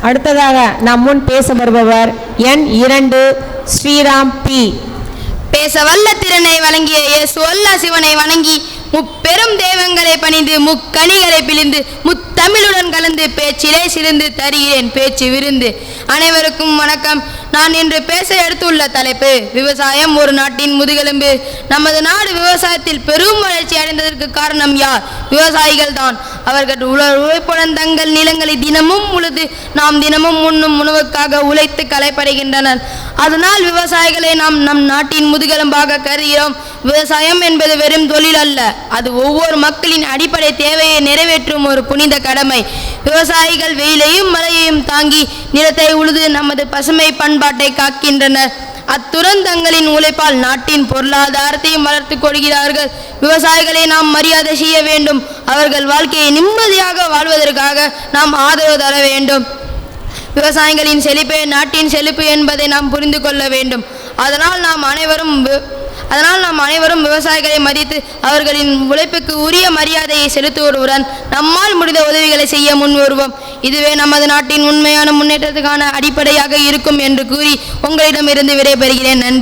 அடுத்ததாக நம் முன் பேச வருபவர் எண் 2 ஸ்ரீராம் பி. பேச வல்ல திறனை வழங்கிய இயேசு அல்லா சிவனை வணங்கி முப்பெரும் தெய்வங்களை பணிந்து முக்கணிகளை பிழிந்து முத்தமிழுடன் கலந்து பேச்சிலே சிறந்து தருகிறேன் பேச்சு விருந்து. அனைவருக்கும் வணக்கம். நான் இன்று பேச எடுத்துள்ள தலைப்பு விவசாயம் ஒரு நாட்டின் முதுகெலும்பு. நமது நாடு விவசாயத்தில் பெரும் வளர்ச்சி அடைந்ததற்கு காரணம் யார்? விவசாயிகள் தான். அவர்கள் உழைப்புடன் தங்கள் நிலங்களை தினமும் உழுது நாம் தினமும் உண்ணும் உணவுக்காக உழைத்து களைப்படைகின்றனர். அதனால் விவசாயிகளை நாம் நம் நாட்டின் முதுகெலும்பாக கருதுகிறோம். விவசாயம் என்பது வெறும் தொழில் அல்ல, அது ஒவ்வொரு மக்களின் அடிப்படை தேவையை நிறைவேற்றும் ஒரு புனித கடமை. விவசாயிகள் வெயிலையும் மழையையும் தாங்கி நிலத்தை உழுது நமது பசுமை பண்பாட்டை காக்கின்றனர். அத்துடன் தங்களின் உழைப்பால் நாட்டின் பொருளாதாரத்தையும் வளர்த்து கொள்கிறார்கள். விவசாயிகளை நாம் மரியாதை செய்ய வேண்டும். அவர்கள் வாழ்க்கையை நிம்மதியாக வாழ்வதற்காக நாம் ஆதரவு தர வேண்டும். விவசாயிகளின் செழிப்பே நாட்டின் செழிப்பு என்பதை நாம் புரிந்து கொள்ள வேண்டும். அதனால் நாம் அனைவரும் விவசாயிகளை மதித்து அவர்களின் உழைப்புக்கு உரிய மரியாதையை செலுத்துவதுடன் நம்மால் முடிந்த உதவிகளை செய்ய முன் வருவோம். இதுவே நமது நாட்டின் உண்மையான முன்னேற்றத்துக்கான அடிப்படையாக இருக்கும் என்று கூறி உங்களிடமிருந்து விடைபெறுகிறேன். நன்றி.